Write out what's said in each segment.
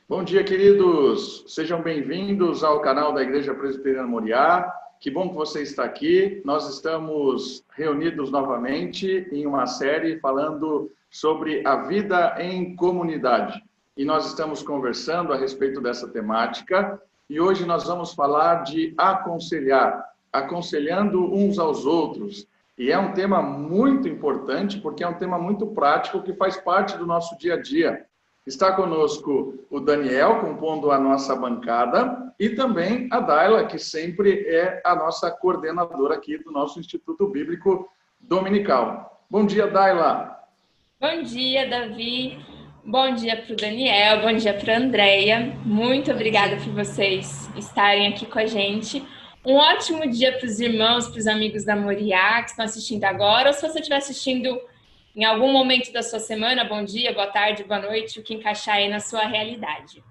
Bom dia, queridos. Sejam bem-vindos ao canal da Igreja Presbiteriana Moriá. Que bom que você está aqui. Nós estamos reunidos novamente em uma série falando sobre a vida em comunidade. E nós estamos conversando a respeito dessa temática. E hoje nós vamos falar de aconselhar, aconselhando uns aos outros. E é um tema muito importante, porque é um tema muito prático que faz parte do nosso dia a dia. Está conosco o Daniel, compondo a nossa bancada, e também a Daila, que sempre é a nossa coordenadora aqui do nosso Instituto Bíblico Dominical. Bom dia, Daila. Bom dia, Davi. Bom dia para o Daniel, bom dia para a Andréia. Muito obrigada por vocês estarem aqui com a gente. Um ótimo dia para os irmãos, para os amigos da Moriá que estão assistindo agora, ou se você estiver assistindo em algum momento da sua semana, bom dia, boa tarde, boa noite, o que encaixar aí na sua realidade.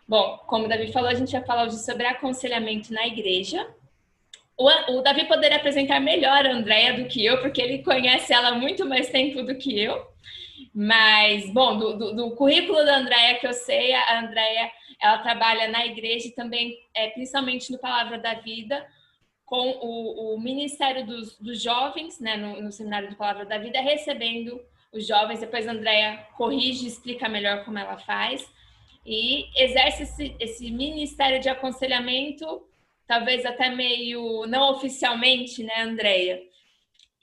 Bom, como o Davi falou, a gente vai falar hoje sobre aconselhamento na igreja. O Davi poderia apresentar melhor a Andréia do que eu, porque ele conhece ela há muito mais tempo do que eu. Mas, bom, do currículo da Andréia que eu sei, a Andréia, ela trabalha na igreja e também, principalmente no Palavra da Vida, com o Ministério dos Jovens, né, no Seminário do Palavra da Vida, recebendo os jovens. Depois a Andréia corrige e explica melhor como ela faz. E exerce esse ministério de aconselhamento, talvez até meio não oficialmente, né, Andréia?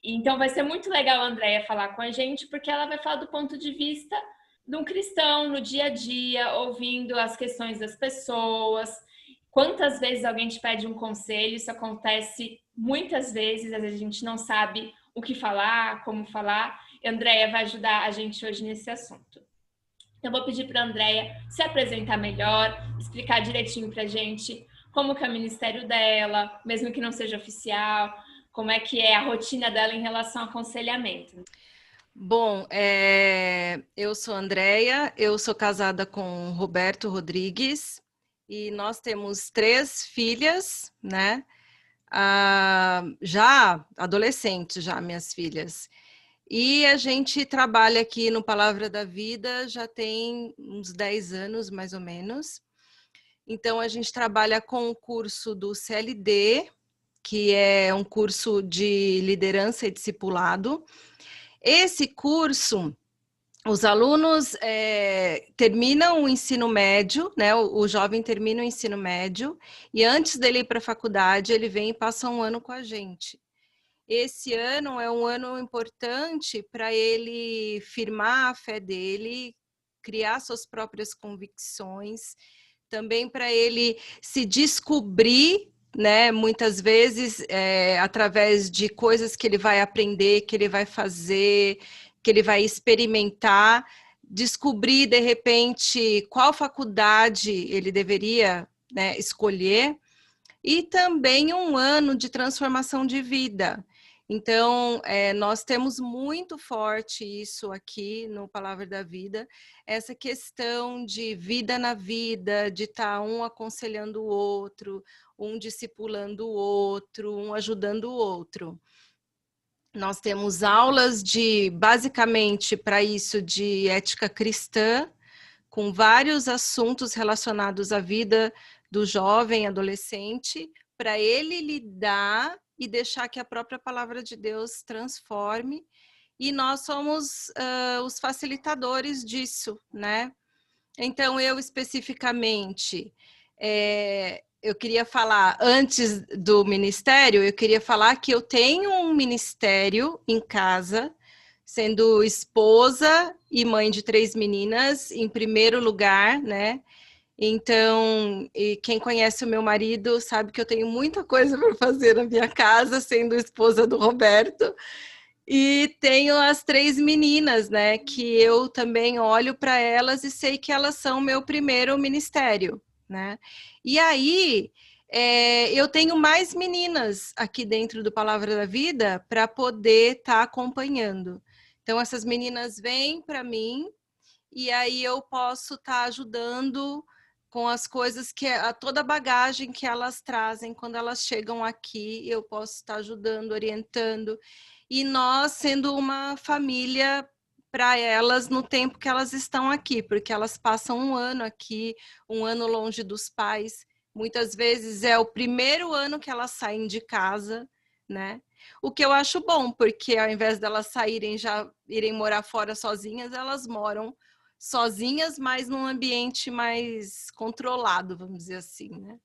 Então vai ser muito legal a Andréia falar com a gente, porque ela vai falar do ponto de vista de um cristão no dia a dia, ouvindo as questões das pessoas. Quantas vezes alguém te pede um conselho? Isso acontece muitas vezes, às vezes a gente não sabe o que falar, como falar. E a Andréia vai ajudar a gente hoje nesse assunto. Então, eu vou pedir para a Andréia se apresentar melhor, explicar direitinho para a gente como que é o ministério dela, mesmo que não seja oficial, como é que é a rotina dela em relação ao aconselhamento. Bom, eu sou Andréia, eu sou casada com Roberto Rodrigues e nós temos 3 filhas, né? Já adolescentes, já minhas filhas. E a gente trabalha aqui no Palavra da Vida já tem uns 10 anos, mais ou menos. Então, a gente trabalha com o curso do CLD, que é um curso de liderança e discipulado. Esse curso, os alunos terminam o ensino médio, né? O jovem termina o ensino médio, e antes dele ir para a faculdade, ele vem e passa um ano com a gente. Esse ano é um ano importante para ele firmar a fé dele, criar suas próprias convicções, também para ele se descobrir, né, muitas vezes através de coisas que ele vai aprender, que ele vai fazer, que ele vai experimentar, descobrir de repente qual faculdade ele deveria, né, escolher, e também um ano de transformação de vida. Então, nós temos muito forte isso aqui no Palavra da Vida, essa questão de vida na vida, de estar um aconselhando o outro, um discipulando o outro, um ajudando o outro. Nós temos aulas basicamente para isso, de ética cristã, com vários assuntos relacionados à vida do jovem, adolescente, para ele lidar e deixar que a própria palavra de Deus transforme. E nós somos os facilitadores disso, né? Então, eu especificamente, eu queria falar, antes do ministério, eu queria falar que eu tenho um ministério em casa, sendo esposa e mãe de 3 meninas, em primeiro lugar, né? Então, e quem conhece o meu marido sabe que eu tenho muita coisa para fazer na minha casa, sendo esposa do Roberto. E tenho as 3 meninas, né? Que eu também olho para elas e sei que elas são meu primeiro ministério, né? E aí, eu tenho mais meninas aqui dentro do Palavra da Vida para poder estar acompanhando. Então, essas meninas vêm para mim e aí eu posso estar ajudando com as coisas toda a bagagem que elas trazem quando elas chegam aqui, eu posso estar ajudando, orientando. E nós, sendo uma família para elas no tempo que elas estão aqui, porque elas passam um ano aqui, um ano longe dos pais. Muitas vezes é o primeiro ano que elas saem de casa, né? O que eu acho bom, porque ao invés delas saírem, já irem morar fora sozinhas, elas moram sozinhas, mas num ambiente mais controlado, vamos dizer assim, né?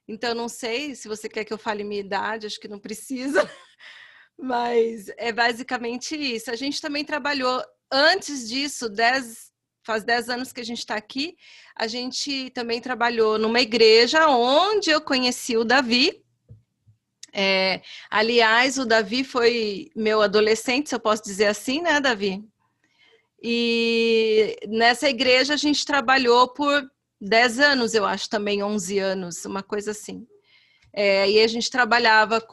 Então, não sei se você quer que eu fale minha idade, acho que não precisa, mas é basicamente isso. A gente também trabalhou, antes disso, faz 10 anos que a gente está aqui, a gente também trabalhou numa igreja onde eu conheci o Davi. Aliás, o Davi foi meu adolescente, se eu posso dizer assim, né, Davi? E nessa igreja a gente trabalhou por 10 anos, eu acho, também 11 anos, uma coisa assim. E a gente trabalhava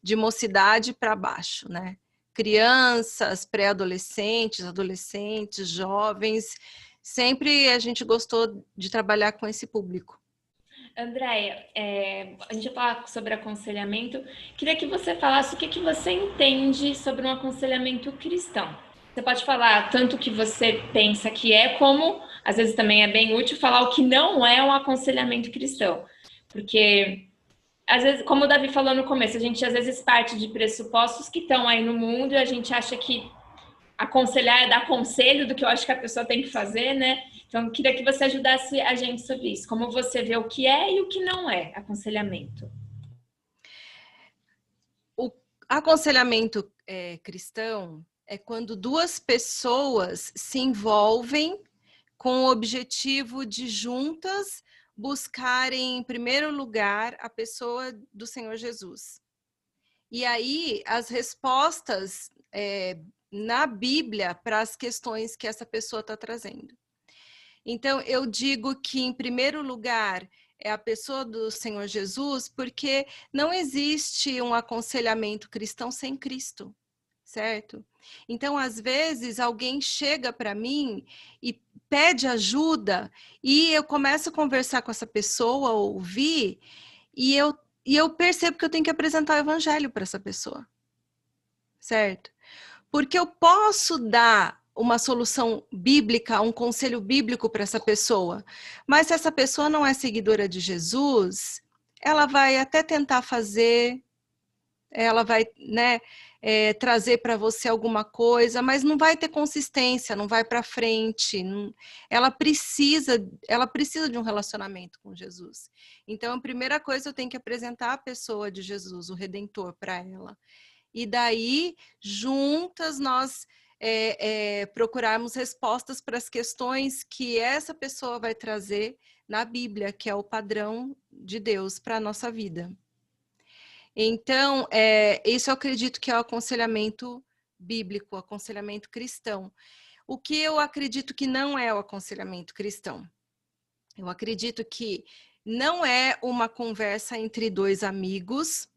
de mocidade para baixo, né? Crianças, pré-adolescentes, adolescentes, jovens. Sempre a gente gostou de trabalhar com esse público. Andréia, a gente vai falar sobre aconselhamento. Queria que você falasse o que você entende sobre um aconselhamento cristão. Você pode falar tanto o que você pensa que é, como, às vezes também é bem útil, falar o que não é um aconselhamento cristão. Porque, às vezes, como o Davi falou no começo, a gente às vezes parte de pressupostos que estão aí no mundo e a gente acha que aconselhar é dar conselho do que eu acho que a pessoa tem que fazer, né? Então, eu queria que você ajudasse a gente sobre isso. Como você vê o que é e o que não é aconselhamento. O aconselhamento cristão é quando duas pessoas se envolvem com o objetivo de juntas buscarem, em primeiro lugar, a pessoa do Senhor Jesus. E aí, as respostas na Bíblia para as questões que essa pessoa está trazendo. Então, eu digo que, em primeiro lugar, é a pessoa do Senhor Jesus, porque não existe um aconselhamento cristão sem Cristo, certo? Então, às vezes, alguém chega para mim e pede ajuda, e eu começo a conversar com essa pessoa, ouvir, e eu percebo que eu tenho que apresentar o evangelho para essa pessoa, certo? Porque eu posso dar uma solução bíblica, um conselho bíblico para essa pessoa, mas se essa pessoa não é seguidora de Jesus, ela vai até tentar fazer, ela vai, né, trazer para você alguma coisa, mas não vai ter consistência, não vai para frente. Ela precisa de um relacionamento com Jesus. Então, a primeira coisa, eu tenho que apresentar a pessoa de Jesus, o Redentor, para ela. E daí, juntas, nós procurarmos respostas para as questões que essa pessoa vai trazer na Bíblia, que é o padrão de Deus para a nossa vida. Então, isso eu acredito que é o aconselhamento bíblico, o aconselhamento cristão. O que eu acredito que não é o aconselhamento cristão? Eu acredito que não é uma conversa entre dois amigos,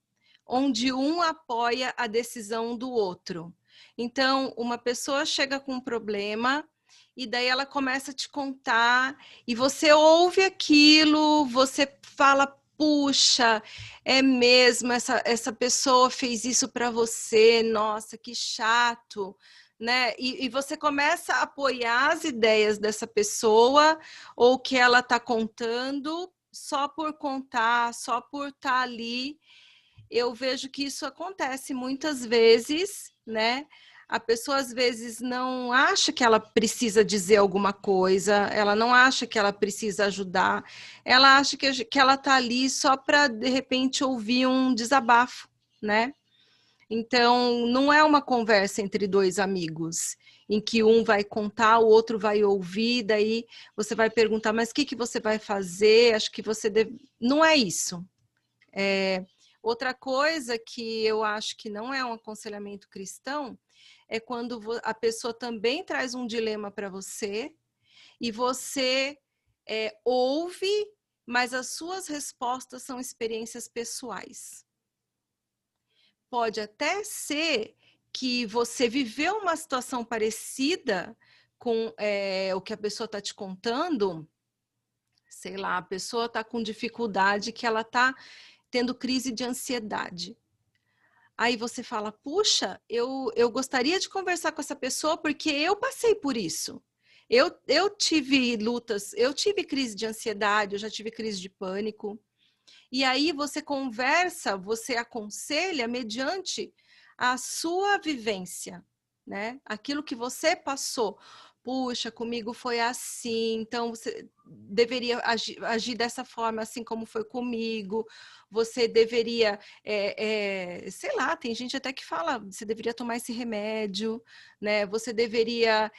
onde um apoia a decisão do outro. Então, uma pessoa chega com um problema e daí ela começa a te contar e você ouve aquilo, você fala, puxa, é mesmo, essa pessoa fez isso para você, nossa, que chato, né? E você começa a apoiar as ideias dessa pessoa ou que ela está contando só por contar, só por estar ali. Eu vejo que isso acontece muitas vezes, né? A pessoa às vezes não acha que ela precisa dizer alguma coisa, ela não acha que ela precisa ajudar, ela acha que ela está ali só para, de repente, ouvir um desabafo, né? Então, não é uma conversa entre dois amigos, em que um vai contar, o outro vai ouvir, daí você vai perguntar, mas o que você vai fazer? Acho que você deve... Não é isso. Outra coisa que eu acho que não é um aconselhamento cristão é quando a pessoa também traz um dilema para você e você ouve, mas as suas respostas são experiências pessoais. Pode até ser que você viveu uma situação parecida com o que a pessoa está te contando, sei lá, a pessoa está com dificuldade, que ela está tendo crise de ansiedade. Aí você fala, puxa, eu gostaria de conversar com essa pessoa porque eu passei por isso. Eu tive lutas, eu tive crise de ansiedade, eu já tive crise de pânico. E aí você conversa, você aconselha mediante a sua vivência, né? Aquilo que você passou. Puxa, comigo foi assim, então você deveria agir dessa forma, assim como foi comigo. Você deveria, sei lá, tem gente até que fala, você deveria tomar esse remédio, né? Você deveria,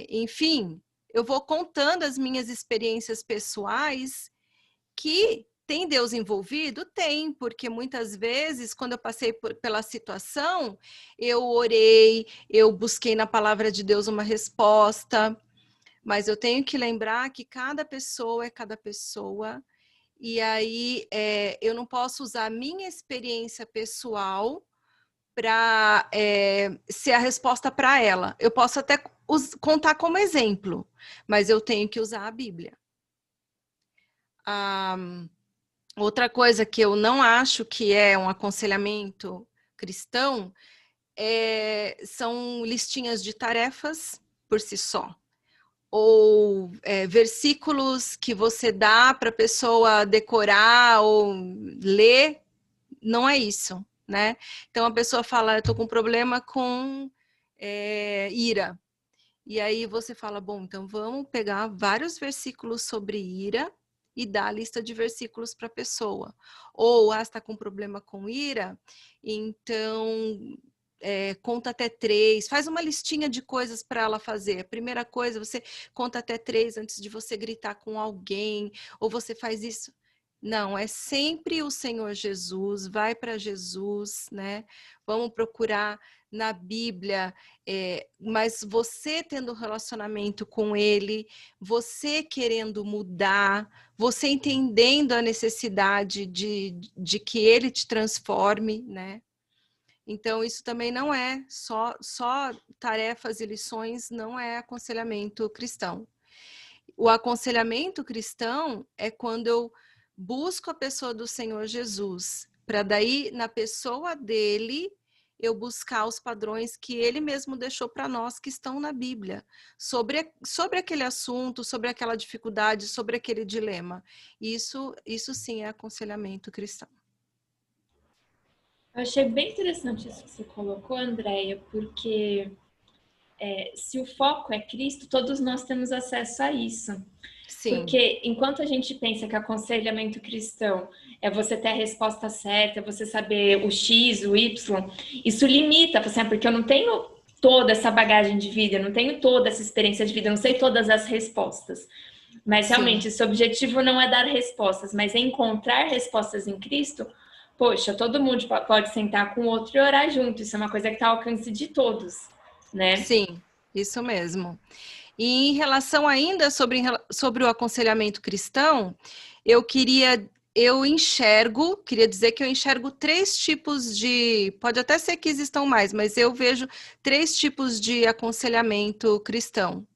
enfim, eu vou contando as minhas experiências pessoais que tem Deus envolvido? Tem, porque muitas vezes, quando eu passei pela situação, eu orei, eu busquei na palavra de Deus uma resposta, mas eu tenho que lembrar que cada pessoa é cada pessoa, e aí eu não posso usar a minha experiência pessoal para ser a resposta para ela. Eu posso até contar como exemplo, mas eu tenho que usar a Bíblia. Outra coisa que eu não acho que é um aconselhamento cristão são listinhas de tarefas por si só. Ou versículos que você dá para a pessoa decorar ou ler. Não é isso, né? Então a pessoa fala, eu estou com problema com ira. E aí você fala, bom, então vamos pegar vários versículos sobre ira e dar a lista de versículos para a pessoa. Ou, está com problema com ira, então conta até 3, faz uma listinha de coisas para ela fazer. A primeira coisa, você conta até 3 antes de você gritar com alguém, ou você faz isso. Não, é sempre o Senhor Jesus, vai para Jesus, né? Vamos procurar na Bíblia, mas você tendo relacionamento com Ele, você querendo mudar, você entendendo a necessidade de que Ele te transforme, né? Então, isso também não é só tarefas e lições, não é aconselhamento cristão. O aconselhamento cristão é quando eu busco a pessoa do Senhor Jesus, para daí, na pessoa dele, eu buscar os padrões que ele mesmo deixou para nós que estão na Bíblia, sobre aquele assunto, sobre aquela dificuldade, sobre aquele dilema. Isso sim é aconselhamento cristão. Eu achei bem interessante isso que você colocou, Andréia, porque se o foco é Cristo, todos nós temos acesso a isso. Sim. Porque enquanto a gente pensa que aconselhamento cristão é você ter a resposta certa, você saber o X, o Y, isso limita, porque eu não tenho toda essa bagagem de vida, eu não tenho toda essa experiência de vida, eu não sei todas as respostas. Mas realmente, esse objetivo não é dar respostas, mas é encontrar respostas em Cristo. Poxa, todo mundo pode sentar com o outro e orar junto, isso é uma coisa que está ao alcance de todos, né? Sim, isso mesmo. E em relação ainda sobre o aconselhamento cristão, queria dizer que eu enxergo 3 tipos pode até ser que existam mais, mas eu vejo 3 tipos de aconselhamento cristão.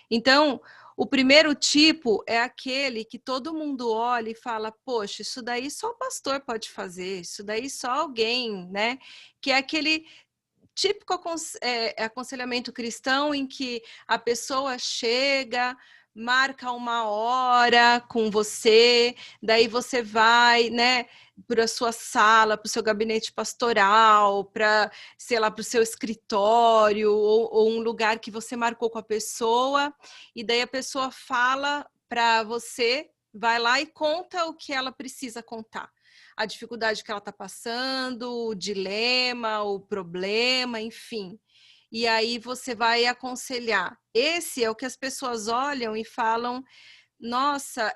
Então, o primeiro tipo é aquele que todo mundo olha e fala, poxa, isso daí só o pastor pode fazer, isso daí só alguém, né? Que é aquele típico aconselhamento cristão em que a pessoa chega, marca uma hora com você, daí você vai, né, para a sua sala, para o seu gabinete pastoral, para, sei lá, para o seu escritório ou um lugar que você marcou com a pessoa, e daí a pessoa fala para você, vai lá e conta o que ela precisa contar. A dificuldade que ela está passando, o dilema, o problema, enfim. E aí você vai aconselhar. Esse é o que as pessoas olham e falam, nossa,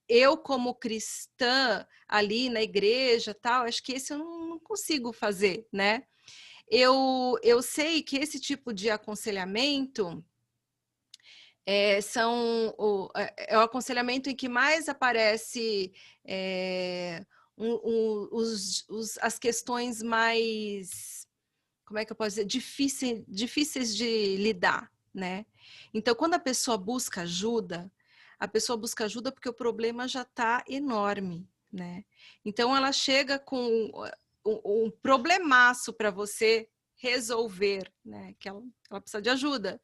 eu como cristã ali na igreja, tal, acho que esse eu não consigo fazer, né? Eu sei que esse tipo de aconselhamento é o aconselhamento em que mais aparece as questões mais, como é que eu posso dizer, difíceis de lidar, né? Então, quando a pessoa busca ajuda porque o problema já está enorme, né? Então, ela chega com um problemaço para você resolver, né? Que ela precisa de ajuda.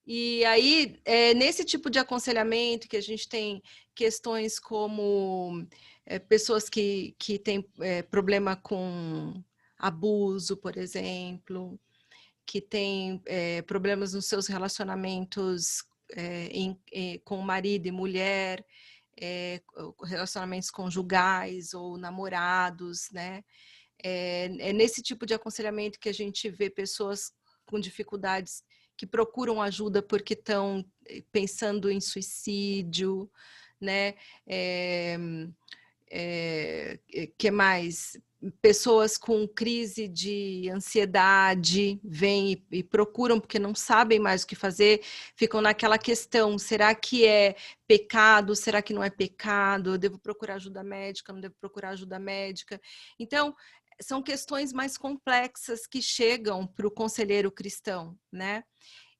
E aí, nesse tipo de aconselhamento que a gente tem questões como pessoas que têm problema com abuso, por exemplo, que têm problemas nos seus relacionamentos com marido e mulher, relacionamentos conjugais ou namorados, né? É nesse tipo de aconselhamento que a gente vê pessoas com dificuldades que procuram ajuda porque estão pensando em suicídio, né? Que mais? Pessoas com crise de ansiedade vêm e procuram porque não sabem mais o que fazer, ficam naquela questão, será que é pecado, será que não é pecado, eu devo procurar ajuda médica, não devo procurar ajuda médica? Então, são questões mais complexas que chegam para o conselheiro cristão, né?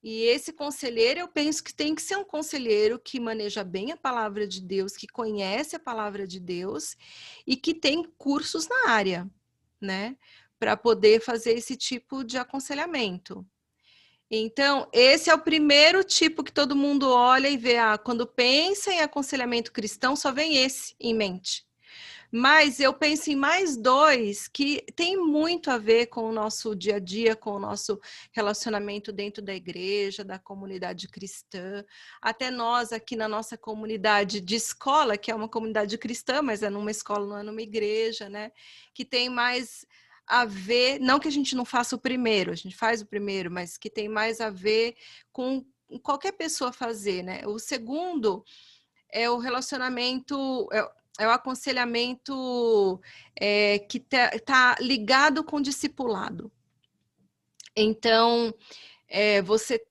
E esse conselheiro, eu penso que tem que ser um conselheiro que maneja bem a palavra de Deus, que conhece a palavra de Deus e que tem cursos na área, né? Para poder fazer esse tipo de aconselhamento. Então, esse é o primeiro tipo que todo mundo olha e vê, quando pensa em aconselhamento cristão, só vem esse em mente. Mas eu penso em mais dois que tem muito a ver com o nosso dia a dia, com o nosso relacionamento dentro da igreja, da comunidade cristã. Até nós aqui na nossa comunidade de escola, que é uma comunidade cristã, mas é numa escola, não é numa igreja, né? Que tem mais a ver, não que a gente não faça o primeiro, a gente faz o primeiro, mas que tem mais a ver com qualquer pessoa fazer, né? O segundo é o relacionamento, é o aconselhamento que tá ligado com o discipulado. Então, você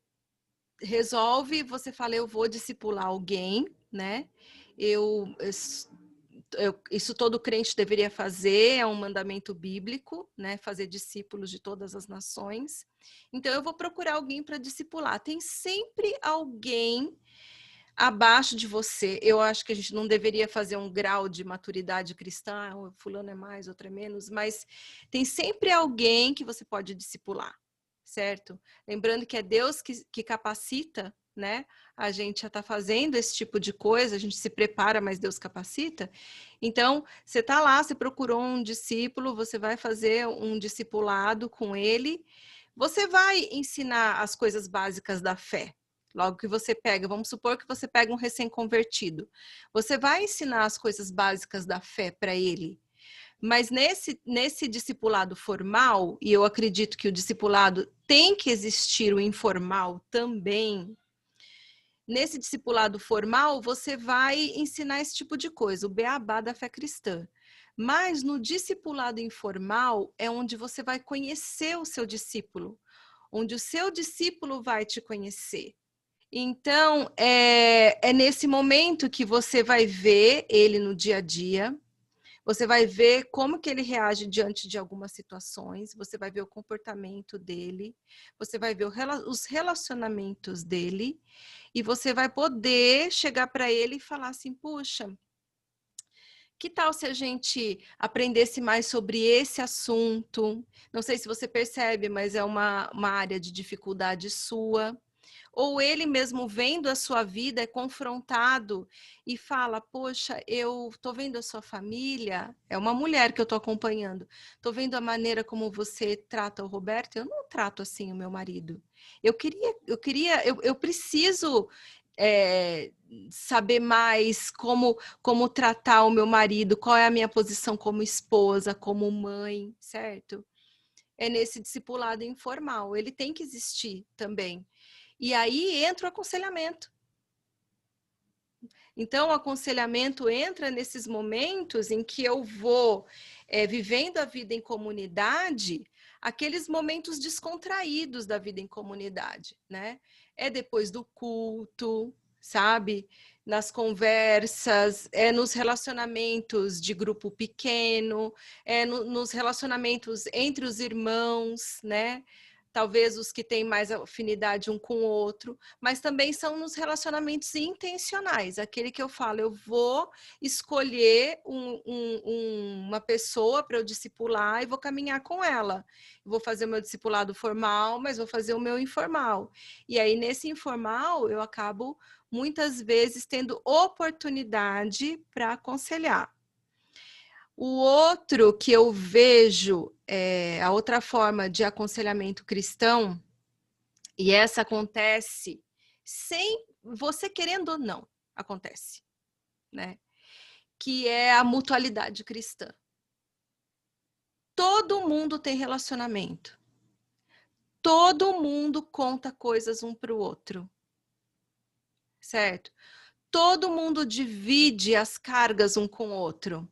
resolve, você fala, eu vou discipular alguém, né? Isso todo crente deveria fazer, é um mandamento bíblico, né? Fazer discípulos de todas as nações. Então, eu vou procurar alguém para discipular. Tem sempre alguém abaixo de você. Eu acho que a gente não deveria fazer um grau de maturidade cristã, fulano é mais, outro é menos, mas tem sempre alguém que você pode discipular, certo? Lembrando que é Deus que capacita, né? A gente já está fazendo esse tipo de coisa, a gente se prepara, mas Deus capacita. Então, você está lá, você procurou um discípulo, você vai fazer um discipulado com ele, você vai ensinar as coisas básicas da fé. Logo que você pega, vamos supor que você pega um recém-convertido. Você vai ensinar as coisas básicas da fé para ele. Mas nesse discipulado formal, e eu acredito que o discipulado tem que existir o informal também, nesse discipulado formal, você vai ensinar esse tipo de coisa, o beabá da fé cristã. Mas no discipulado informal é onde você vai conhecer o seu discípulo, onde o seu discípulo vai te conhecer. Então, é nesse momento que você vai ver ele no dia a dia, você vai ver como que ele reage diante de algumas situações, você vai ver o comportamento dele, você vai ver os relacionamentos dele, e você vai poder chegar para ele e falar assim, puxa, que tal se a gente aprendesse mais sobre esse assunto? Não sei se você percebe, mas é uma área de dificuldade sua. Ou ele mesmo vendo a sua vida é confrontado e fala, poxa, eu estou vendo a sua família, é uma mulher que eu estou acompanhando, estou vendo a maneira como você trata o Roberto, eu não trato assim o meu marido. Eu preciso saber mais como tratar o meu marido, qual é a minha posição como esposa, como mãe, certo? É nesse discipulado informal, ele tem que existir também. E aí entra o aconselhamento. Então, o aconselhamento entra nesses momentos em que eu vou vivendo a vida em comunidade, aqueles momentos descontraídos da vida em comunidade, né? É depois do culto, sabe? Nas conversas, nos relacionamentos de grupo pequeno, nos relacionamentos entre os irmãos, né? talvez os que têm mais afinidade um com o outro, mas também são nos relacionamentos intencionais, aquele que eu falo, eu vou escolher uma pessoa para eu discipular e vou caminhar com ela. Eu vou fazer o meu discipulado formal, mas vou fazer o meu informal. E aí, nesse informal, eu acabo, muitas vezes, tendo oportunidade para aconselhar. O outro que eu vejo, a outra forma de aconselhamento cristão, e essa acontece sem você querendo ou não, acontece, né? Que é a mutualidade cristã. Todo mundo tem relacionamento. Todo mundo conta coisas um para o outro. Certo? Todo mundo divide as cargas um com o outro.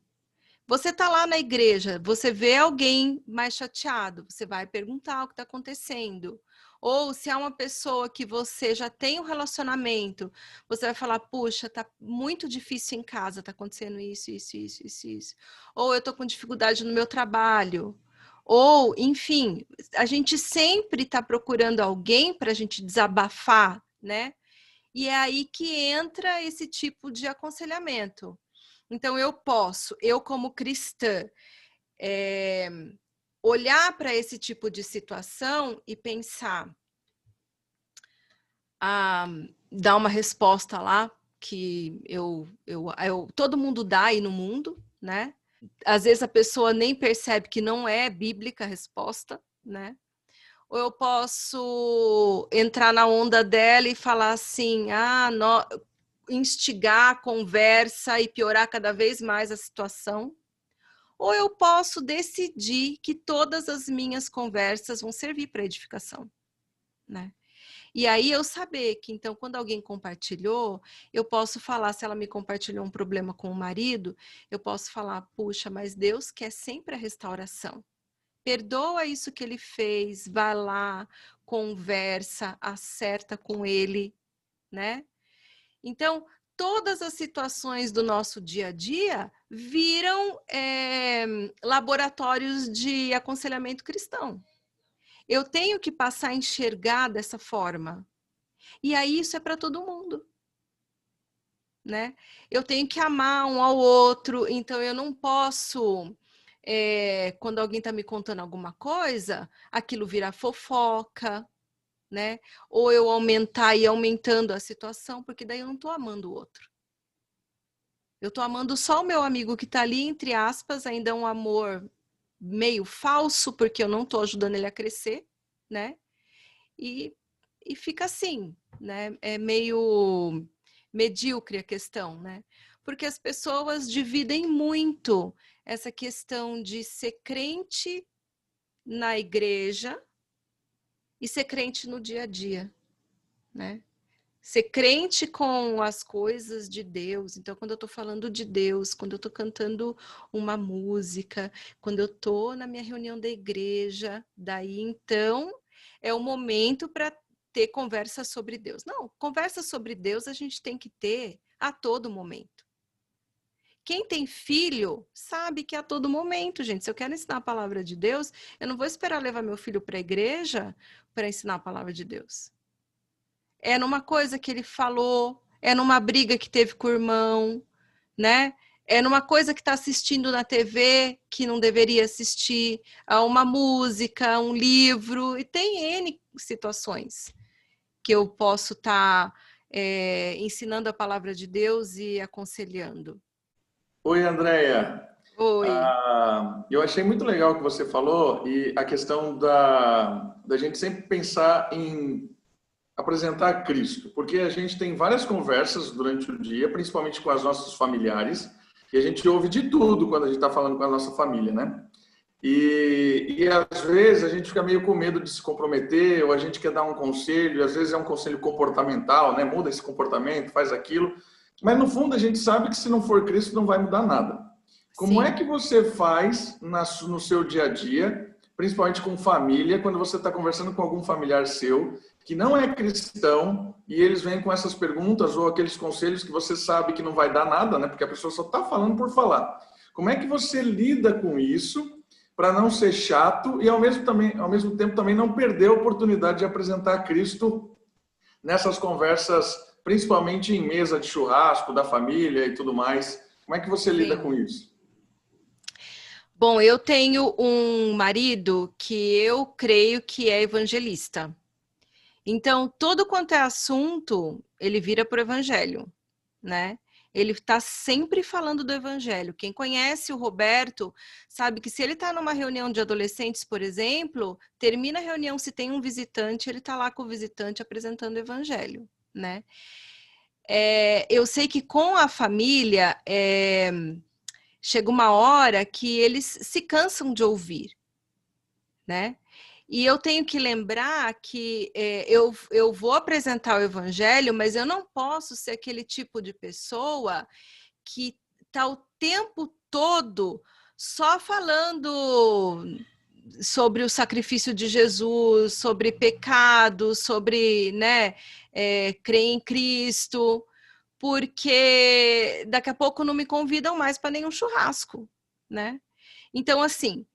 Você está lá na igreja, você vê alguém mais chateado, você vai perguntar o que está acontecendo. Ou se há uma pessoa que você já tem um relacionamento, você vai falar, puxa, tá muito difícil em casa, tá acontecendo isso. Ou eu estou com dificuldade no meu trabalho. Ou, enfim, a gente sempre está procurando alguém para a gente desabafar, né? E é aí que entra esse tipo de aconselhamento. Então, eu como cristã, olhar para esse tipo de situação e pensar, dar uma resposta lá, que todo mundo dá aí no mundo, né? Às vezes a pessoa nem percebe que não é bíblica a resposta, né? Ou eu posso entrar na onda dela e falar assim, instigar a conversa e piorar cada vez mais a situação. Ou eu posso decidir que todas as minhas conversas vão servir para edificação, né? E aí eu saber que, então, quando alguém compartilhou, eu posso falar, se ela me compartilhou um problema com o marido, eu posso falar, puxa, mas Deus quer sempre a restauração. Perdoa isso que ele fez, vai lá, conversa, acerta com ele, né? Então, todas as situações do nosso dia a dia viram laboratórios de aconselhamento cristão. Eu tenho que passar a enxergar dessa forma. E aí isso é para todo mundo, né? Eu tenho que amar um ao outro, então eu não posso, quando alguém está me contando alguma coisa, aquilo virar fofoca, né? Ou eu aumentar e aumentando a situação, porque daí eu não estou amando o outro. Eu estou amando só o meu amigo que está ali, entre aspas, ainda é um amor meio falso, porque eu não estou ajudando ele a crescer, né? E fica assim, né? É meio medíocre a questão, né? Porque as pessoas dividem muito essa questão de ser crente na igreja e ser crente no dia a dia, né? Ser crente com as coisas de Deus. Então, quando eu estou falando de Deus, quando eu estou cantando uma música, quando eu estou na minha reunião da igreja, daí, então, é o momento para ter conversa sobre Deus. Não, conversa sobre Deus a gente tem que ter a todo momento. Quem tem filho sabe que é a todo momento, gente. Se eu quero ensinar a palavra de Deus, eu não vou esperar levar meu filho para a igreja para ensinar a palavra de Deus. É numa coisa que ele falou, é numa briga que teve com o irmão, né? É numa coisa que está assistindo na TV que não deveria assistir, a uma música, um livro, e tem N situações que eu posso estar ensinando a palavra de Deus e aconselhando. Oi, Andréia. Oi. Eu achei muito legal o que você falou e a questão da gente sempre pensar em apresentar Cristo, porque a gente tem várias conversas durante o dia, principalmente com as nossas familiares, e a gente ouve de tudo quando a gente está falando com a nossa família, né? E às vezes a gente fica meio com medo de se comprometer, ou a gente quer dar um conselho, e às vezes é um conselho comportamental, né? Muda esse comportamento, faz aquilo, mas no fundo a gente sabe que se não for Cristo não vai mudar nada. Como é que você faz no seu dia a dia, principalmente com família, quando você está conversando com algum familiar seu que não é cristão e eles vêm com essas perguntas ou aqueles conselhos que você sabe que não vai dar nada, né? Porque a pessoa só está falando por falar. Como é que você lida com isso para não ser chato e, ao mesmo tempo, também não perder a oportunidade de apresentar Cristo nessas conversas, principalmente em mesa de churrasco, da família e tudo mais. Como é que você lida com isso? Bom, eu tenho um marido que eu creio que é evangelista. Então, todo quanto é assunto, ele vira para o evangelho, né? Ele está sempre falando do evangelho. Quem conhece o Roberto sabe que se ele está numa reunião de adolescentes, por exemplo, termina a reunião, se tem um visitante, ele está lá com o visitante apresentando o evangelho, né? Eu sei que com a família, chega uma hora que eles se cansam de ouvir, né? E eu tenho que lembrar que eu vou apresentar o evangelho, mas eu não posso ser aquele tipo de pessoa que está o tempo todo só falando sobre o sacrifício de Jesus, sobre pecado, sobre, né, crer em Cristo, porque daqui a pouco não me convidam mais para nenhum churrasco, né? Então, assim,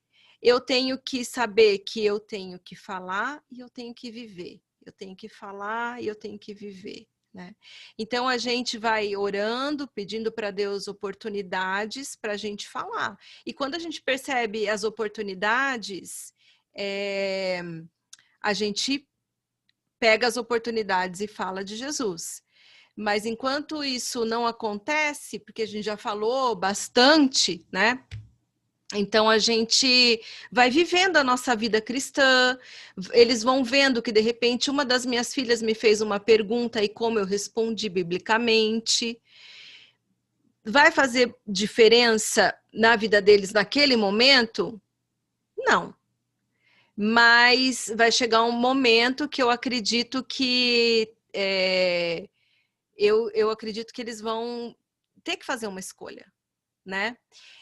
eu tenho que saber que eu tenho que falar e eu tenho que viver. Eu tenho que falar e eu tenho que viver, né? Então, a gente vai orando, pedindo para Deus oportunidades para a gente falar. E quando a gente percebe as oportunidades, a gente pega as oportunidades e fala de Jesus. Mas enquanto isso não acontece, porque a gente já falou bastante, né? Então a gente vai vivendo a nossa vida cristã, eles vão vendo que de repente uma das minhas filhas me fez uma pergunta e como eu respondi biblicamente. Vai fazer diferença na vida deles naquele momento? Não. Mas vai chegar um momento que eu acredito que eu acredito que eles vão ter que fazer uma escolha, né?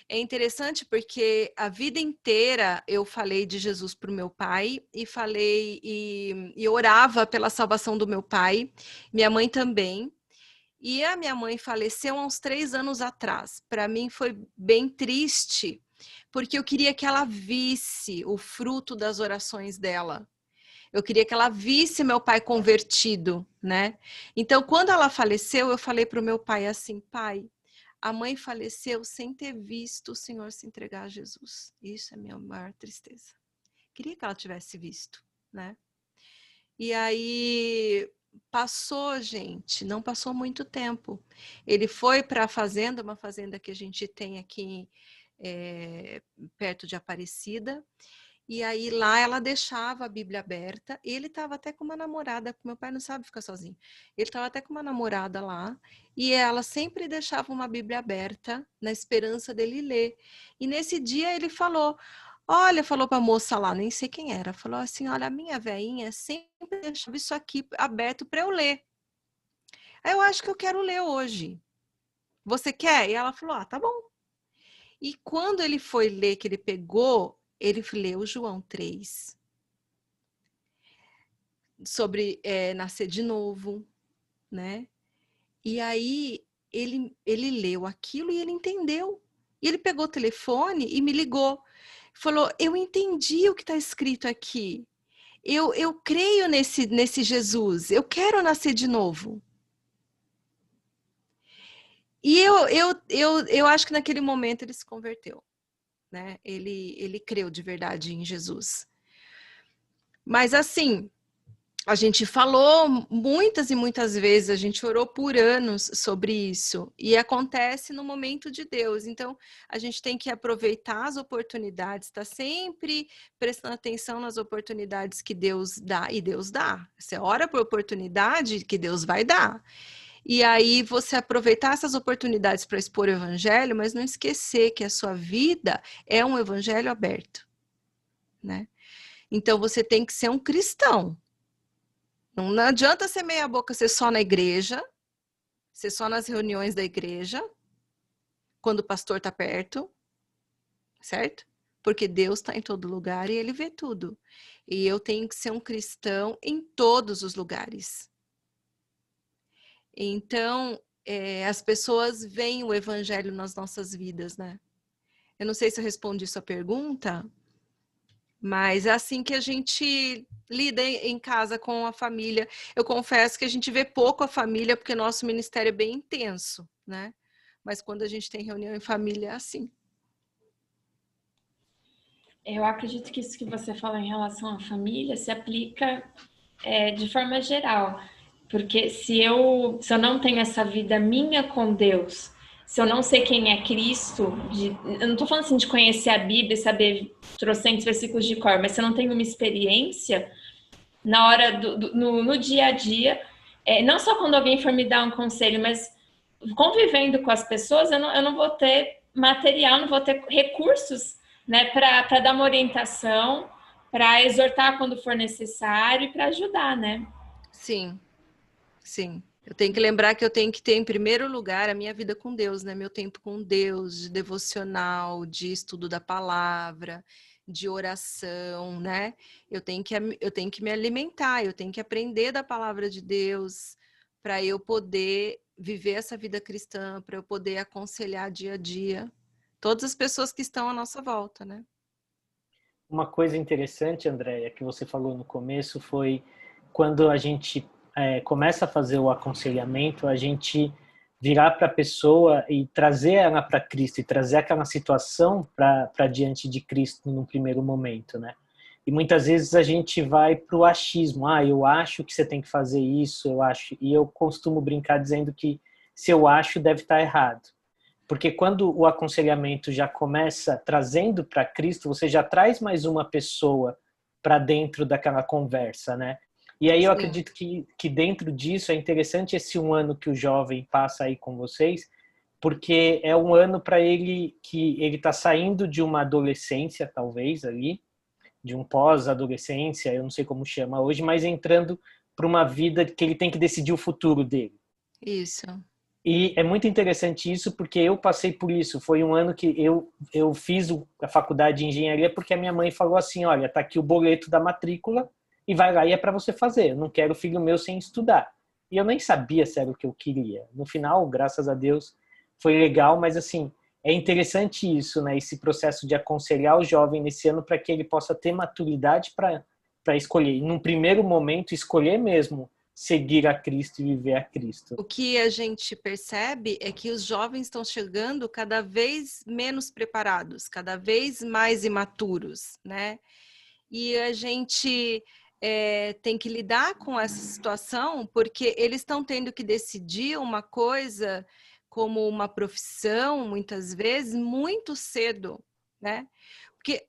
É interessante porque a vida inteira eu falei de Jesus para o meu pai e falei e orava pela salvação do meu pai, minha mãe também. E a minha mãe faleceu há uns 3 anos atrás. Para mim foi bem triste, porque eu queria que ela visse o fruto das orações dela. Eu queria que ela visse meu pai convertido, né? Então, quando ela faleceu, eu falei para o meu pai assim, pai, a mãe faleceu sem ter visto o Senhor se entregar a Jesus. Isso é a minha maior tristeza. Queria que ela tivesse visto, né? E aí passou, gente, não passou muito tempo. Ele foi para a fazenda, uma fazenda que a gente tem aqui perto de Aparecida. E aí lá ela deixava a Bíblia aberta. E ele estava até com uma namorada, porque meu pai não sabe ficar sozinho. Ele estava até com uma namorada lá. E ela sempre deixava uma Bíblia aberta na esperança dele ler. E nesse dia ele falou... Olha, falou para a moça lá, nem sei quem era, falou assim, olha, a minha veinha sempre deixava isso aqui aberto para eu ler. Aí eu acho que eu quero ler hoje. Você quer? E ela falou, tá bom. E quando ele foi ler, que ele pegou, ele leu João 3. Sobre nascer de novo, né? E aí ele leu aquilo e ele entendeu. E ele pegou o telefone e me ligou. Falou, eu entendi o que está escrito aqui. Eu creio nesse Jesus. Eu quero nascer de novo. E eu acho que naquele momento ele se converteu, né? Ele creu de verdade em Jesus. Mas assim, a gente falou muitas e muitas vezes, a gente orou por anos sobre isso, e acontece no momento de Deus. Então, a gente tem que aproveitar as oportunidades, tá sempre prestando atenção nas oportunidades que Deus dá, e Deus dá. Você ora por oportunidade que Deus vai dar. E aí você aproveitar essas oportunidades para expor o evangelho, mas não esquecer que a sua vida é um evangelho aberto, né? Então, você tem que ser um cristão. Não adianta ser meia boca, ser só na igreja, ser só nas reuniões da igreja, quando o pastor está perto, certo? Porque Deus está em todo lugar e Ele vê tudo. E eu tenho que ser um cristão em todos os lugares. Então, as pessoas veem o evangelho nas nossas vidas, né? Eu não sei se eu respondi sua pergunta. Mas é assim que a gente lida em casa com a família. Eu confesso que a gente vê pouco a família, porque nosso ministério é bem intenso, né? Mas quando a gente tem reunião em família, é assim. Eu acredito que isso que você fala em relação à família se aplica de forma geral. Porque se eu não tenho essa vida minha com Deus, se eu não sei quem é Cristo, eu não estou falando assim de conhecer a Bíblia e saber trocentos versículos de cor, mas se eu não tenho uma experiência na hora no dia a dia, não só quando alguém for me dar um conselho, mas convivendo com as pessoas, eu não vou ter material, não vou ter recursos, né, para dar uma orientação, para exortar quando for necessário e para ajudar, né? Sim, sim. Eu tenho que lembrar que eu tenho que ter em primeiro lugar a minha vida com Deus, né? Meu tempo com Deus, de devocional, de estudo da palavra, de oração, né? Eu tenho que me alimentar, eu tenho que aprender da palavra de Deus para eu poder viver essa vida cristã, para eu poder aconselhar dia a dia todas as pessoas que estão à nossa volta, né? Uma coisa interessante, Andréia, que você falou no começo foi quando a gente começa a fazer o aconselhamento, a gente virar para a pessoa e trazer ela para Cristo e trazer aquela situação para diante de Cristo num primeiro momento, né? E muitas vezes a gente vai para o achismo. Eu acho que você tem que fazer isso, eu acho. E eu costumo brincar dizendo que se eu acho, deve estar errado. Porque quando o aconselhamento já começa trazendo para Cristo, você já traz mais uma pessoa para dentro daquela conversa, né? E aí eu acredito que dentro disso é interessante esse 1 ano que o jovem passa aí com vocês, porque é um ano para ele que ele está saindo de uma adolescência, talvez, ali, de um pós-adolescência, eu não sei como chama hoje, mas entrando para uma vida que ele tem que decidir o futuro dele. Isso. E é muito interessante isso, porque eu passei por isso. Foi um ano que eu fiz a faculdade de engenharia porque a minha mãe falou assim, olha, tá aqui o boleto da matrícula e vai lá e é para você fazer. Eu não quero filho meu sem estudar. E eu nem sabia se era o que eu queria. No final, graças a Deus, foi legal, mas assim, é interessante isso, né? Esse processo de aconselhar o jovem nesse ano para que ele possa ter maturidade para escolher. E num primeiro momento, escolher mesmo seguir a Cristo e viver a Cristo. O que a gente percebe é que os jovens estão chegando cada vez menos preparados, cada vez mais imaturos, né? E a gente tem que lidar com essa situação porque eles estão tendo que decidir uma coisa como uma profissão, muitas vezes, muito cedo, né? Porque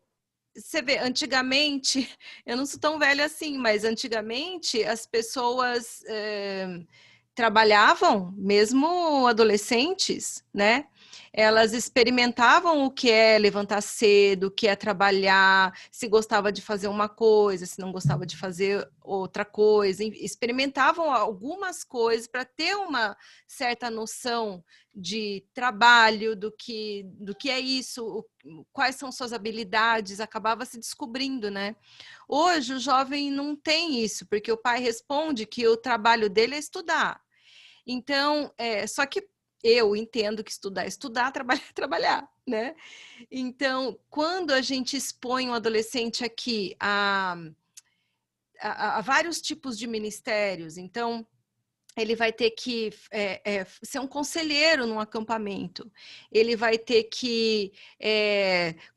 você vê, antigamente, eu não sou tão velha assim, mas antigamente as pessoas trabalhavam, mesmo adolescentes, né? Elas experimentavam o que é levantar cedo, o que é trabalhar, se gostava de fazer uma coisa, se não gostava de fazer outra coisa, experimentavam algumas coisas para ter uma certa noção de trabalho, do que é isso, quais são suas habilidades, acabava se descobrindo, né? Hoje o jovem não tem isso, porque o pai responde que o trabalho dele é estudar. Então, só que eu entendo que estudar é estudar, trabalhar é trabalhar, né? Então, quando a gente expõe um adolescente aqui a vários tipos de ministérios, então ele vai ter que ser um conselheiro num acampamento, ele vai ter que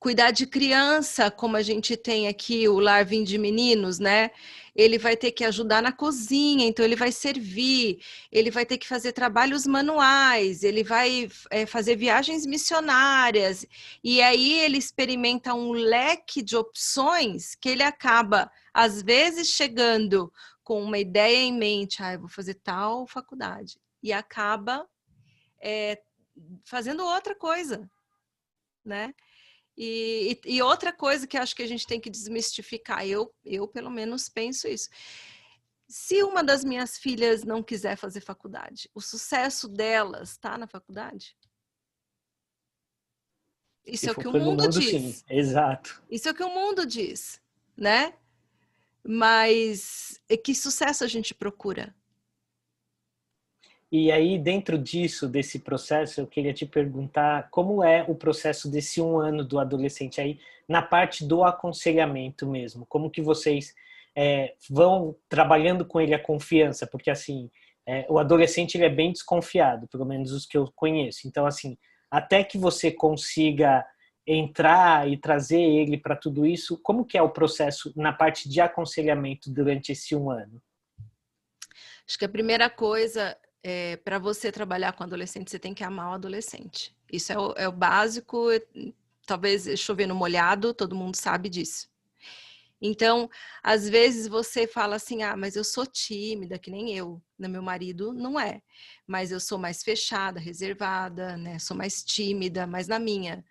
cuidar de criança, como a gente tem aqui o Lar Vim de Meninos, né? Ele vai ter que ajudar na cozinha, então ele vai servir, ele vai ter que fazer trabalhos manuais, ele vai fazer viagens missionárias, e aí ele experimenta um leque de opções que ele acaba, às vezes, chegando com uma ideia em mente, eu vou fazer tal faculdade, e acaba fazendo outra coisa, né? E outra coisa que acho que a gente tem que desmistificar, eu pelo menos penso isso. Se uma das minhas filhas não quiser fazer faculdade, o sucesso delas está na faculdade? Isso é o que o mundo diz. Sim, exato. Isso é o que o mundo diz, né? Mas que sucesso a gente procura? E aí, dentro disso, desse processo, eu queria te perguntar como é o processo desse 1 ano do adolescente aí, na parte do aconselhamento mesmo. Como que vocês vão trabalhando com ele a confiança? Porque, assim, o adolescente ele é bem desconfiado, pelo menos os que eu conheço. Então, assim, até que você consiga entrar e trazer ele para tudo isso, como que é o processo na parte de aconselhamento durante esse 1 ano? Acho que a primeira coisa para você trabalhar com adolescente, você tem que amar o adolescente. Isso é o básico, talvez chover no molhado, todo mundo sabe disso. Então, às vezes você fala assim, mas eu sou tímida, que nem eu. Meu marido não é, mas eu sou mais fechada, reservada, né? Sou mais tímida, mas na minha.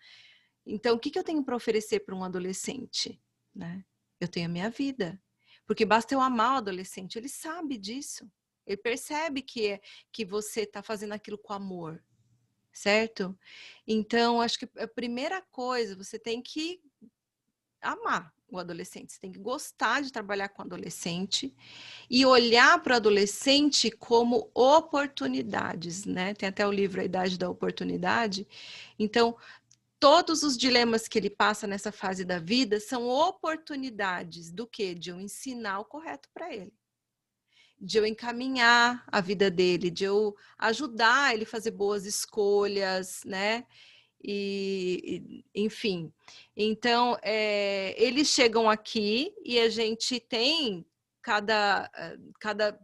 Então, o que eu tenho para oferecer para um adolescente? Né? Eu tenho a minha vida. Porque basta eu amar o adolescente, ele sabe disso. Ele percebe que você está fazendo aquilo com amor, certo? Então, acho que a primeira coisa, você tem que amar o adolescente, você tem que gostar de trabalhar com o adolescente e olhar para o adolescente como oportunidades, né? Tem até o livro A Idade da Oportunidade. Então, todos os dilemas que ele passa nessa fase da vida são oportunidades do quê? De eu ensinar o correto para ele. De eu encaminhar a vida dele, de eu ajudar ele a fazer boas escolhas, né? Enfim. Então, eles chegam aqui e a gente tem cada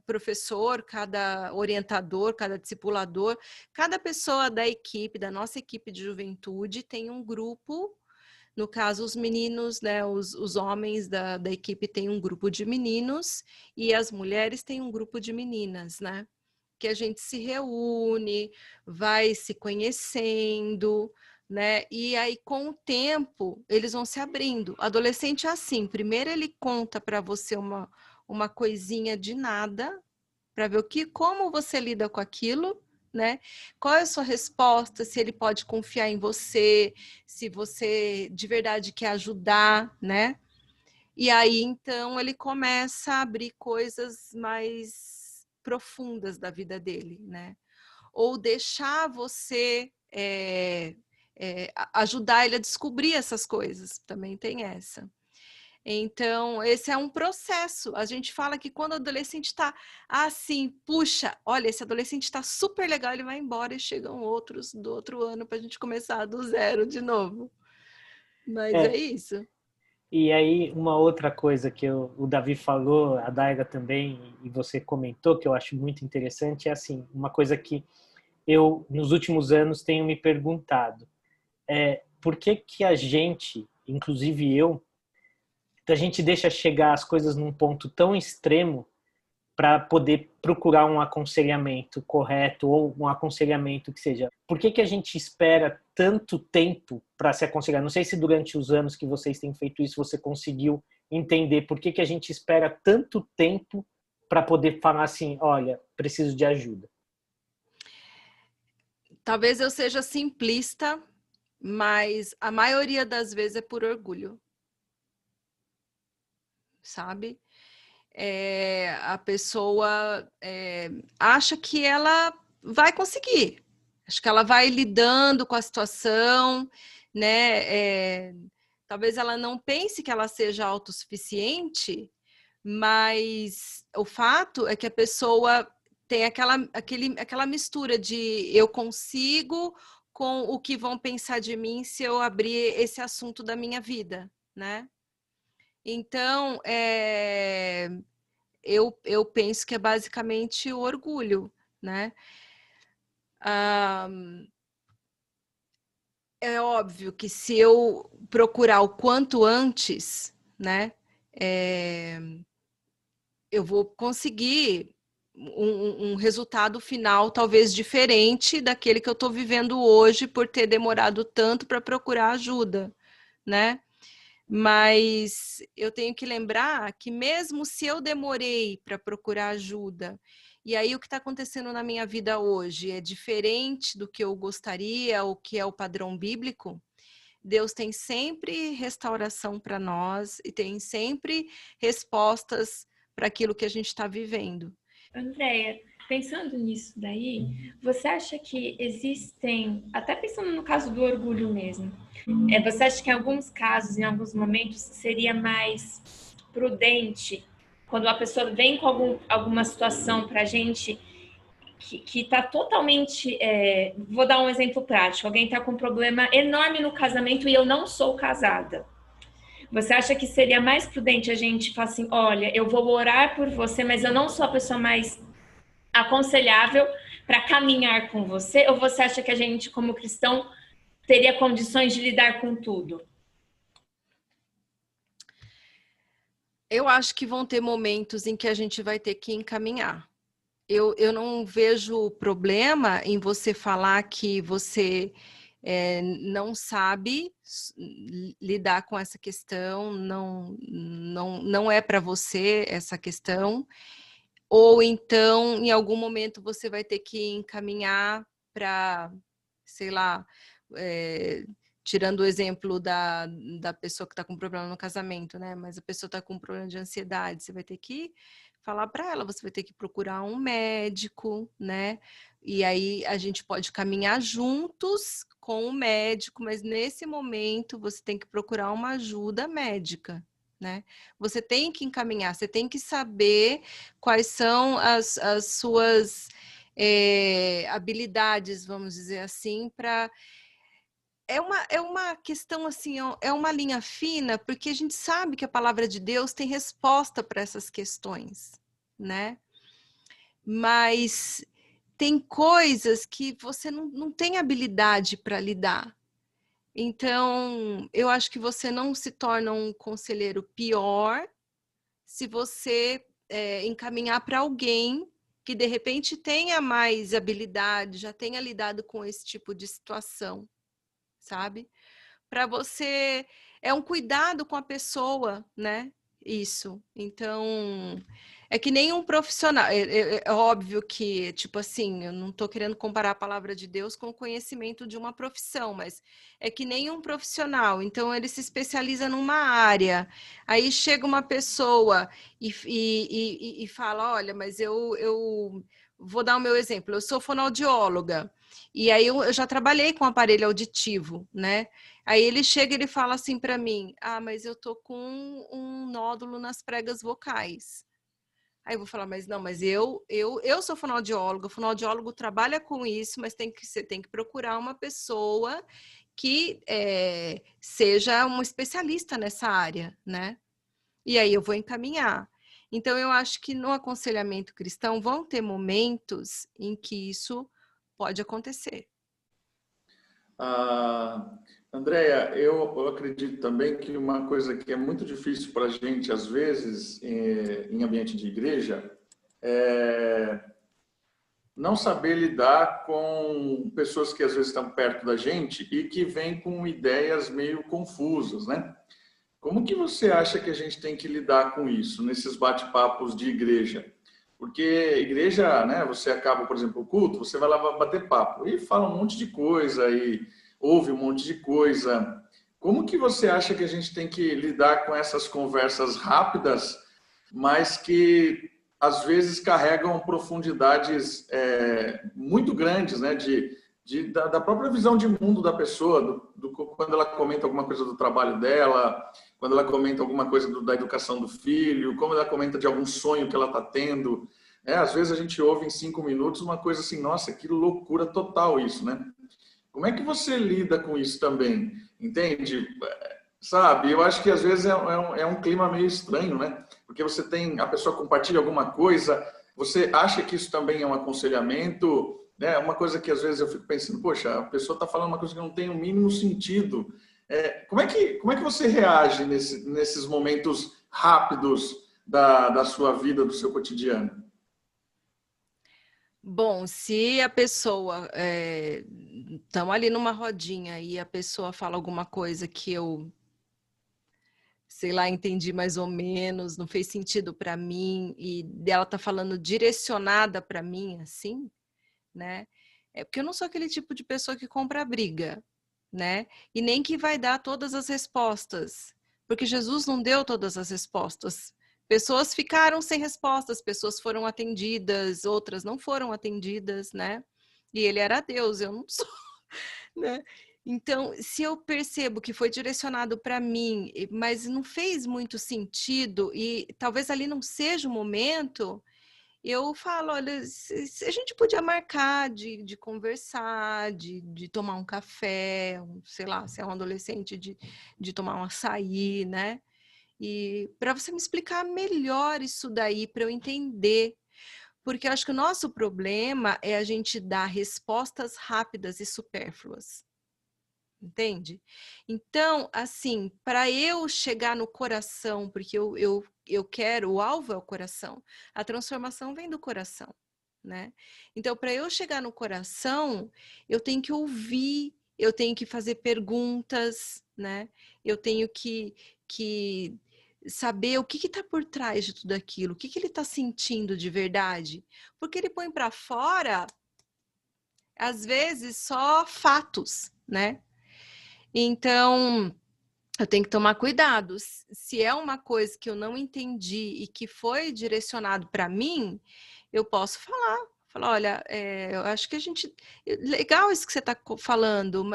professor, cada orientador, cada discipulador, cada pessoa da equipe, da nossa equipe de juventude, tem um grupo. No caso, os meninos, né, os homens da equipe têm um grupo de meninos e as mulheres têm um grupo de meninas, né? Que a gente se reúne, vai se conhecendo, né? E aí, com o tempo, eles vão se abrindo. Adolescente é assim, primeiro ele conta para você uma coisinha de nada, para ver como você lida com aquilo, né? Qual é a sua resposta, se ele pode confiar em você, se você de verdade quer ajudar, né? E aí, então, ele começa a abrir coisas mais profundas da vida dele, né? Ou deixar você ajudar ele a descobrir essas coisas, também tem essa. Então, esse é um processo. A gente fala que quando o adolescente está assim, puxa, olha, esse adolescente está super legal, ele vai embora e chegam outros do outro ano para a gente começar do zero de novo. Mas é isso. E aí, uma outra coisa que o Davi falou, a Daiga também, e você comentou, que eu acho muito interessante, é assim, uma coisa que eu, nos últimos anos, tenho me perguntado. Por que a gente, inclusive eu, a gente deixa chegar as coisas num ponto tão extremo para poder procurar um aconselhamento correto ou um aconselhamento que seja. Por que a gente espera tanto tempo para se aconselhar? Não sei se durante os anos que vocês têm feito isso você conseguiu entender por que a gente espera tanto tempo para poder falar assim, olha, preciso de ajuda. Talvez eu seja simplista, mas a maioria das vezes é por orgulho. Sabe? A pessoa acha que ela vai conseguir. Acho que ela vai lidando com a situação, né? Talvez ela não pense que ela seja autossuficiente, mas o fato é que a pessoa tem aquela mistura de eu consigo com o que vão pensar de mim se eu abrir esse assunto da minha né? Então, eu penso que é basicamente o orgulho, né? É óbvio que se eu procurar o quanto antes, né, eu vou conseguir um resultado final talvez diferente daquele que eu estou vivendo hoje por ter demorado tanto para procurar ajuda, né? Mas eu tenho que lembrar que mesmo se eu demorei para procurar ajuda, e aí o que está acontecendo na minha vida hoje é diferente do que eu gostaria, o que é o padrão bíblico, Deus tem sempre restauração para nós e tem sempre respostas para aquilo que a gente está vivendo. Andréia, pensando nisso daí, você acha que existem, até pensando no caso do orgulho mesmo, você acha que em alguns casos, em alguns momentos, seria mais prudente quando a pessoa vem com alguma situação para a gente que está totalmente... vou dar um exemplo prático. Alguém está com um problema enorme no casamento e eu não sou casada. Você acha que seria mais prudente a gente falar assim, olha, eu vou orar por você, mas eu não sou a pessoa mais aconselhável para caminhar com você? Ou você acha que a gente, como cristão, teria condições de lidar com tudo? Eu acho que vão ter momentos em que a gente vai ter que encaminhar. Eu não vejo problema em você falar que você não sabe lidar com essa questão, não é para você essa questão, ou então, em algum momento, você vai ter que encaminhar para, sei lá, tirando o exemplo da pessoa que está com problema no casamento, né? Mas a pessoa está com problema de ansiedade, você vai ter que falar para ela, você vai ter que procurar um médico, né? E aí a gente pode caminhar juntos com o médico, mas nesse momento você tem que procurar uma ajuda médica, né? Você tem que encaminhar, você tem que saber quais são as suas habilidades, vamos dizer assim, para... É uma questão assim, é uma linha fina, porque a gente sabe que a palavra de Deus tem resposta para essas questões, né? Mas tem coisas que você não tem habilidade para lidar. Então, eu acho que você não se torna um conselheiro pior se você encaminhar para alguém que, de repente, tenha mais habilidade, já tenha lidado com esse tipo de situação, sabe? Para você, é um cuidado com a pessoa, né? Isso. Então, é que nem um profissional. É óbvio que, tipo assim, eu não estou querendo comparar a palavra de Deus com o conhecimento de uma profissão, mas é que nem um profissional. Então, ele se especializa numa área. Aí chega uma pessoa e fala: olha, mas eu vou dar o meu exemplo. Eu sou fonoaudióloga. E aí eu já trabalhei com aparelho auditivo, né? Aí ele chega e ele fala assim para mim: ah, mas eu tô com um nódulo nas pregas vocais. Aí eu vou falar: mas não, mas eu sou fonoaudióloga, o fonoaudiólogo trabalha com isso, mas você tem que procurar uma pessoa que seja um especialista nessa área, né? E aí eu vou encaminhar. Então eu acho que no aconselhamento cristão vão ter momentos em que isso pode acontecer. Andréia, eu acredito também que uma coisa que é muito difícil para a gente, às vezes, em ambiente de igreja, é não saber lidar com pessoas que às vezes estão perto da gente e que vêm com ideias meio confusas, né? Como que você acha que a gente tem que lidar com isso, nesses bate-papos de igreja? Porque igreja, né, você acaba, por exemplo, o culto, você vai lá bater papo e fala um monte de coisa e ouve um monte de coisa. Como que você acha que a gente tem que lidar com essas conversas rápidas, mas que às vezes carregam profundidades muito grandes, né, da própria visão de mundo da pessoa, quando ela comenta alguma coisa do trabalho dela, quando ela comenta alguma coisa da educação do filho, como ela comenta de algum sonho que ela está tendo. Às vezes a gente ouve em 5 minutos uma coisa assim, nossa, que loucura total isso, né? Como é que você lida com isso também? Entende? Sabe, eu acho que às vezes é um clima meio estranho, né? Porque você tem, a pessoa compartilha alguma coisa, você acha que isso também é um aconselhamento, né? Uma coisa que às vezes eu fico pensando, poxa, a pessoa está falando uma coisa que não tem o mínimo sentido. Como é que você reage nesses momentos rápidos da sua vida, do seu cotidiano? Bom, se a pessoa estamos ali numa rodinha e a pessoa fala alguma coisa que eu, sei lá, entendi mais ou menos, não fez sentido para mim e dela tá falando direcionada para mim, assim, né? É porque eu não sou aquele tipo de pessoa que compra briga, né? E nem que vai dar todas as respostas, porque Jesus não deu todas as respostas. Pessoas ficaram sem respostas, pessoas foram atendidas, outras não foram atendidas, né? E ele era Deus, eu não sou, né? Então, se eu percebo que foi direcionado para mim, mas não fez muito sentido e talvez ali não seja o momento, eu falo, olha, se a gente podia marcar de conversar, de tomar um café, sei lá, se é um adolescente, de tomar um açaí, né? E para você me explicar melhor isso daí, para eu entender. Porque eu acho que o nosso problema é a gente dar respostas rápidas e supérfluas. Entende? Então, assim, para eu chegar no coração, porque eu quero, o alvo é o coração, a transformação vem do coração, né? Então, para eu chegar no coração, eu tenho que ouvir, eu tenho que fazer perguntas, né? Eu tenho que saber o que está por trás de tudo aquilo, o que ele está sentindo de verdade, porque ele põe para fora, às vezes, só fatos, né? Então, eu tenho que tomar cuidado. Se é uma coisa que eu não entendi e que foi direcionado para mim, eu posso falar. Falar, olha, eu acho que a gente... Legal isso que você está falando,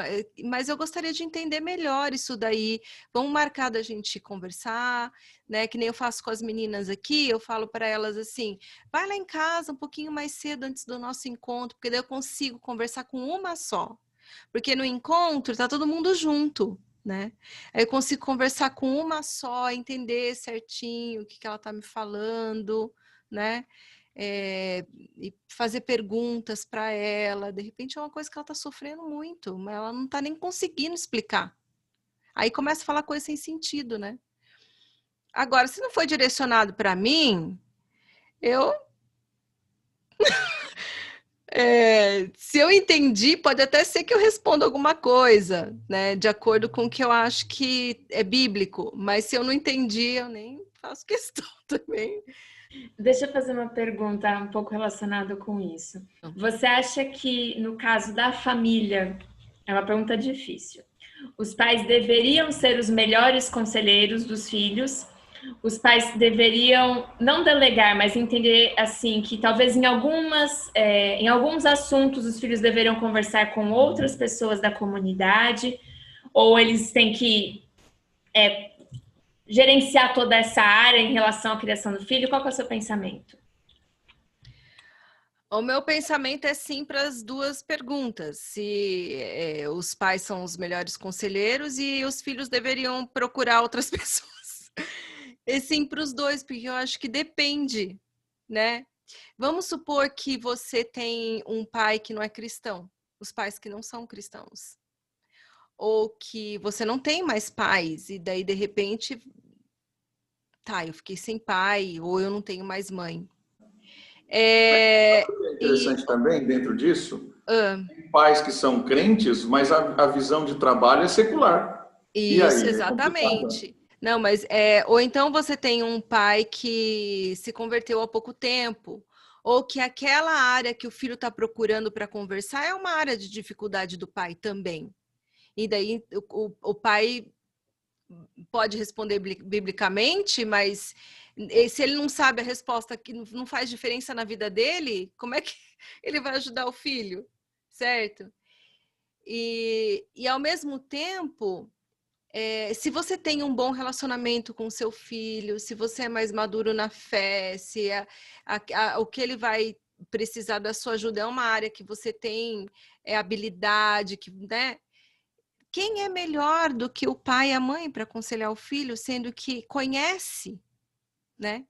mas eu gostaria de entender melhor isso daí. Vamos marcar da gente conversar, né? Que nem eu faço com as meninas aqui, eu falo para elas assim, vai lá em casa um pouquinho mais cedo antes do nosso encontro, porque daí eu consigo conversar com uma só. Porque no encontro tá todo mundo junto, né? Aí eu consigo conversar com uma só, entender certinho o que ela tá me falando, né? E fazer perguntas para ela. De repente é uma coisa que ela tá sofrendo muito, mas ela não tá nem conseguindo explicar. Aí começa a falar coisa sem sentido, né? Agora, se não foi direcionado para mim, eu se eu entendi, pode até ser que eu responda alguma coisa, né? De acordo com o que eu acho que é bíblico. Mas se eu não entendi, eu nem faço questão também. Deixa eu fazer uma pergunta um pouco relacionada com isso. Você acha que, no caso da família, é uma pergunta difícil, os pais deveriam ser os melhores conselheiros dos filhos? Os pais deveriam não delegar, mas entender assim que talvez em alguns assuntos os filhos deveriam conversar com outras pessoas da comunidade, ou eles têm que gerenciar toda essa área em relação à criação do filho? Qual que é o seu pensamento? O meu pensamento é sim para as duas perguntas. Se os pais são os melhores conselheiros e os filhos deveriam procurar outras pessoas. E sim para os dois, porque eu acho que depende, né? Vamos supor que você tem um pai que não é cristão, os pais que não são cristãos. Ou que você não tem mais pais, e daí, de repente, eu fiquei sem pai, ou eu não tenho mais mãe. Interessante também, dentro disso, tem pais que são crentes, mas a visão de trabalho é secular. Isso, exatamente. Não, mas ou então você tem um pai que se converteu há pouco tempo, ou que aquela área que o filho está procurando para conversar é uma área de dificuldade do pai também. E daí o pai pode responder biblicamente, mas se ele não sabe a resposta que não faz diferença na vida dele, como é que ele vai ajudar o filho? Certo? E ao mesmo tempo, se você tem um bom relacionamento com seu filho, se você é mais maduro na fé, se o que ele vai precisar da sua ajuda é uma área que você tem habilidade, né? Quem é melhor do que o pai e a mãe para aconselhar o filho, sendo que conhece, né?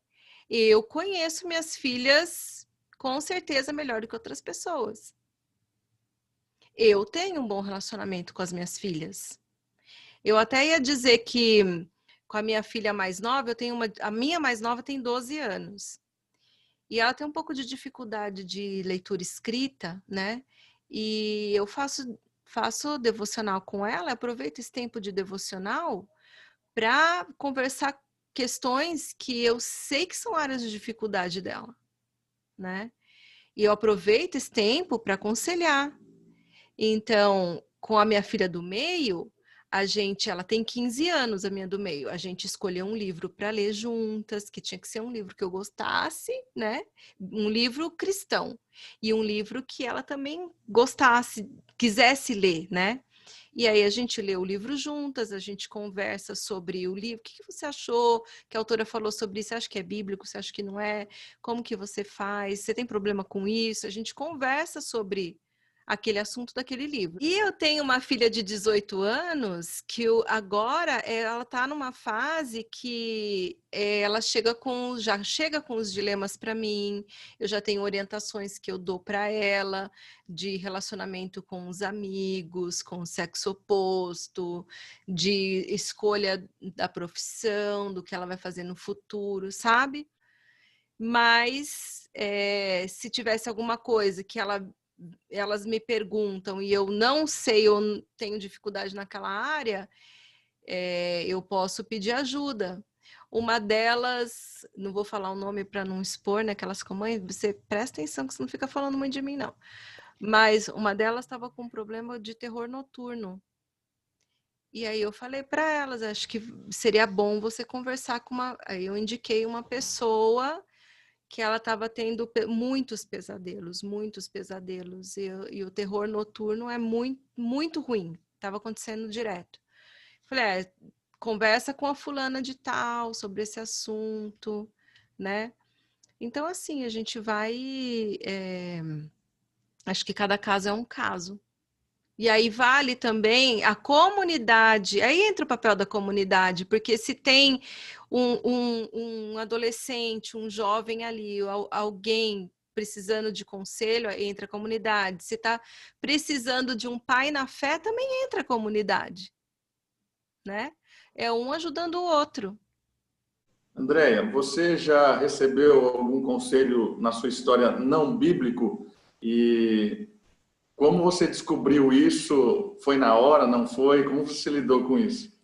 Eu conheço minhas filhas com certeza melhor do que outras pessoas. Eu tenho um bom relacionamento com as minhas filhas. Eu até ia dizer que com a minha filha mais nova, a minha mais nova tem 12 anos. E ela tem um pouco de dificuldade de leitura escrita, né? E eu faço devocional com ela, aproveito esse tempo de devocional para conversar questões que eu sei que são áreas de dificuldade dela, né? E eu aproveito esse tempo para aconselhar. Então, com a minha filha do meio, Ela tem 15 anos, a minha do meio. A gente escolheu um livro para ler juntas, que tinha que ser um livro que eu gostasse, né? Um livro cristão. E um livro que ela também gostasse, quisesse ler, né? E aí a gente lê o livro juntas, a gente conversa sobre o livro. O que você achou? Que a autora falou sobre isso? Você acha que é bíblico? Você acha que não é? Como que você faz? Você tem problema com isso? A gente conversa sobre aquele assunto daquele livro. E eu tenho uma filha de 18 anos que agora ela está numa fase que ela já chega com os dilemas para mim, eu já tenho orientações que eu dou para ela de relacionamento com os amigos, com o sexo oposto, de escolha da profissão, do que ela vai fazer no futuro, sabe? Mas se tivesse alguma coisa que elas me perguntam e eu não sei, eu tenho dificuldade naquela área, eu posso pedir ajuda. Uma delas, não vou falar o nome para não expor, né? Aquelas com mãe, você presta atenção que você não fica falando muito de mim, não. Mas uma delas estava com um problema de terror noturno. E aí eu falei para elas, acho que seria bom você conversar com Aí eu indiquei uma pessoa que ela estava tendo muitos pesadelos. E o terror noturno é muito, muito ruim. Estava acontecendo direto. Falei, conversa com a fulana de tal sobre esse assunto, né? Então, assim, a gente vai... acho que cada caso é um caso. E aí vale também a comunidade, aí entra o papel da comunidade, porque se tem um adolescente, um jovem ali, alguém precisando de conselho, entra a comunidade. Se está precisando de um pai na fé, também entra a comunidade, né? É um ajudando o outro. Andréia, você já recebeu algum conselho na sua história não bíblico? E como você descobriu isso? Foi na hora, não foi? Como você lidou com isso?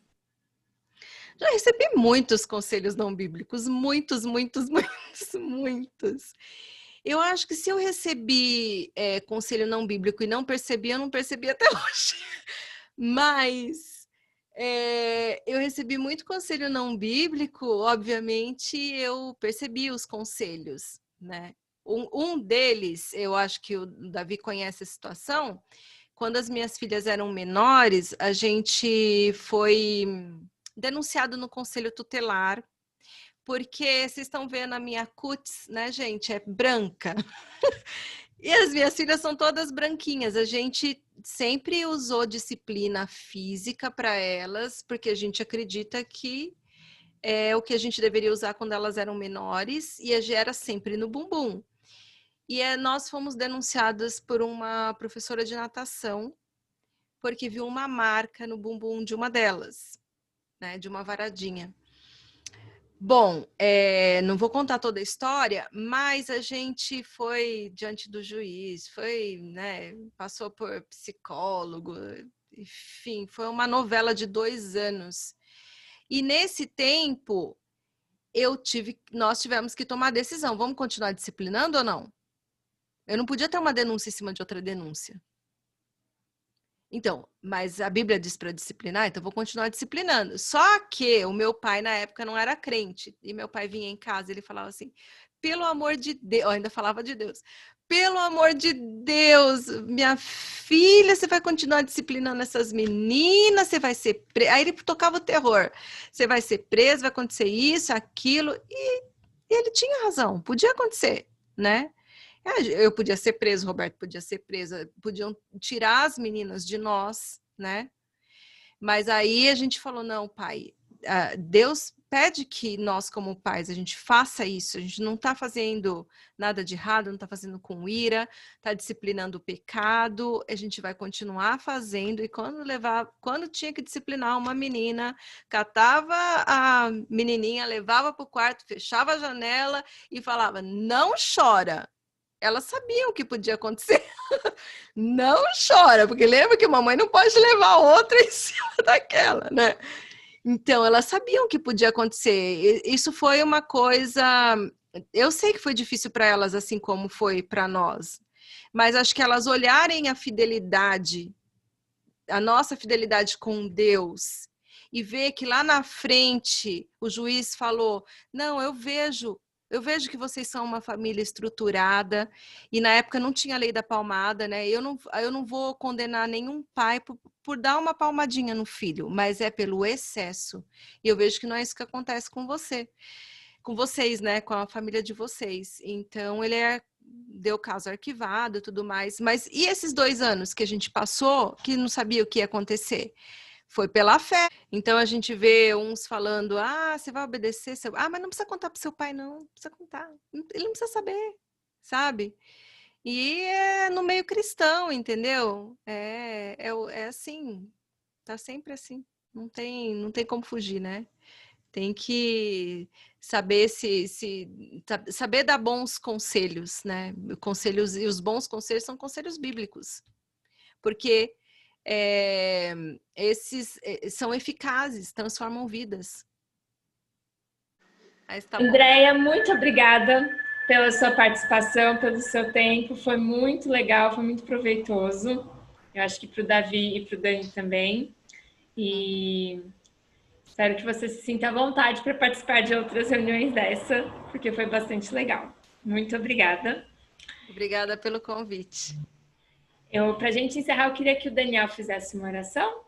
Já recebi muitos conselhos não bíblicos, muitos. Eu acho que se eu recebi conselho não bíblico e não percebi, eu não percebi até hoje. Mas eu recebi muito conselho não bíblico, obviamente eu percebi os conselhos, né? Um deles, eu acho que o Davi conhece a situação, quando as minhas filhas eram menores, a gente foi denunciado no conselho tutelar, porque vocês estão vendo a minha cutis, né, gente? É branca. E as minhas filhas são todas branquinhas. A gente sempre usou disciplina física para elas, porque a gente acredita que é o que a gente deveria usar quando elas eram menores, e era sempre no bumbum. E nós fomos denunciadas por uma professora de natação, porque viu uma marca no bumbum de uma delas, né, de uma varadinha. Bom, não vou contar toda a história, mas a gente foi diante do juiz, né, passou por psicólogo, enfim, foi uma novela de 2 anos. E nesse tempo, nós tivemos que tomar decisão, vamos continuar disciplinando ou não? Eu não podia ter uma denúncia em cima de outra denúncia. Então, mas a Bíblia diz para disciplinar, então vou continuar disciplinando. Só que o meu pai, na época, não era crente. E meu pai vinha em casa e ele falava assim, pelo amor de Deus, eu ainda falava de Deus, pelo amor de Deus, minha filha, você vai continuar disciplinando essas meninas, você vai ser preso. Aí ele tocava o terror. Você vai ser preso, vai acontecer isso, aquilo. E ele tinha razão, podia acontecer, né? Eu podia ser preso, Roberto podia ser presa, podiam tirar as meninas de nós, né? Mas aí a gente falou, não, pai, Deus pede que nós, como pais, a gente faça isso, a gente não está fazendo nada de errado, não está fazendo com ira, está disciplinando o pecado, a gente vai continuar fazendo, e quando tinha que disciplinar uma menina, catava a menininha, levava para o quarto, fechava a janela e falava, não chora. Elas sabiam o que podia acontecer. Não chora, porque lembra que mamãe não pode levar outra em cima daquela, né? Então, elas sabiam o que podia acontecer. Isso foi uma coisa... Eu sei que foi difícil para elas, assim como foi para nós. Mas acho que elas olharem a fidelidade a nossa fidelidade com Deus e ver que lá na frente o juiz falou, não, eu vejo que vocês são uma família estruturada, e na época não tinha a lei da palmada, né? Eu não vou condenar nenhum pai por dar uma palmadinha no filho, mas é pelo excesso. E eu vejo que não é isso que acontece com vocês, né? Com a família de vocês. Então, ele deu caso arquivado e tudo mais. Mas e esses 2 anos que a gente passou, que não sabia o que ia acontecer? Foi pela fé. Então a gente vê uns falando, você vai obedecer, mas não precisa contar para seu pai, não precisa contar. Ele não precisa saber, sabe? E é no meio cristão, entendeu? É assim, tá sempre assim. Não tem como fugir, né? Tem que saber saber dar bons conselhos, né? Conselhos, e os bons conselhos são conselhos bíblicos. Porque esses são eficazes, transformam vidas. Andréia, muito obrigada pela sua participação, pelo seu tempo. Foi muito legal, foi muito proveitoso. Eu acho que para o Davi e para o Dani também. E espero que você se sinta à vontade para participar de outras reuniões dessa, porque foi bastante legal. Muito obrigada. Obrigada pelo convite. Para a gente encerrar, eu queria que o Daniel fizesse uma oração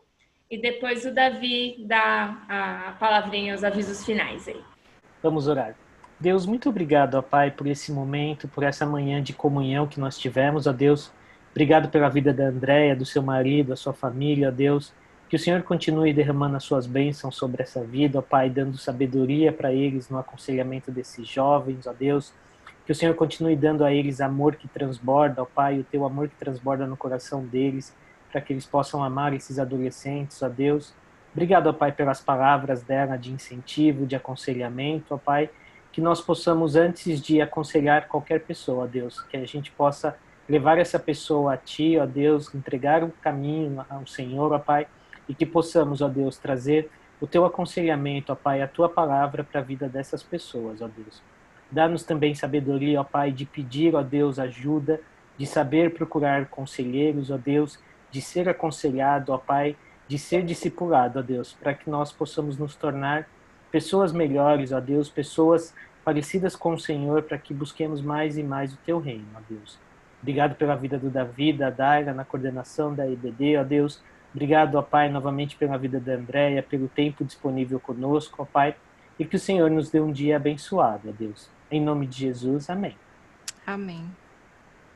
e depois o Davi dá a palavrinha, os avisos finais aí. Vamos orar. Deus, muito obrigado, ó Pai, por esse momento, por essa manhã de comunhão que nós tivemos, ó Deus. Obrigado pela vida da Andréia, do seu marido, da sua família, ó Deus. Que o Senhor continue derramando as suas bênçãos sobre essa vida, ó Pai, dando sabedoria para eles no aconselhamento desses jovens, ó Deus. Que o Senhor continue dando a eles amor que transborda, ó Pai, o teu amor que transborda no coração deles, para que eles possam amar esses adolescentes, ó Deus. Obrigado, ó Pai, pelas palavras dela de incentivo, de aconselhamento, ó Pai, que nós possamos, antes de aconselhar qualquer pessoa, ó Deus, que a gente possa levar essa pessoa a Ti, ó Deus, entregar o caminho ao Senhor, ó Pai, e que possamos, ó Deus, trazer o Teu aconselhamento, ó Pai, a Tua palavra para a vida dessas pessoas, ó Deus. Dá-nos também sabedoria, ó Pai, de pedir, ó Deus, ajuda, de saber procurar conselheiros, ó Deus, de ser aconselhado, ó Pai, de ser discipulado, ó Deus, para que nós possamos nos tornar pessoas melhores, ó Deus, pessoas parecidas com o Senhor, para que busquemos mais e mais o Teu reino, ó Deus. Obrigado pela vida do Davi, da Daira, na coordenação da IBD, ó Deus. Obrigado, ó Pai, novamente pela vida da Andréia, pelo tempo disponível conosco, ó Pai, e que o Senhor nos dê um dia abençoado, ó Deus. Em nome de Jesus, amém. Amém.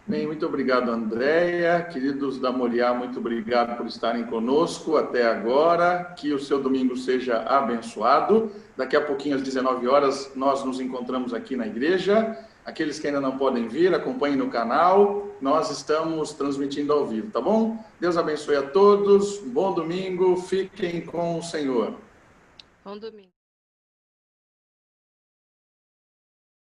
Bem, muito obrigado, Andréia. Queridos da Moriá, muito obrigado por estarem conosco até agora. Que o seu domingo seja abençoado. Daqui a pouquinho, às 19 horas, nós nos encontramos aqui na igreja. Aqueles que ainda não podem vir, acompanhem no canal. Nós estamos transmitindo ao vivo, tá bom? Deus abençoe a todos. Bom domingo. Fiquem com o Senhor. Bom domingo.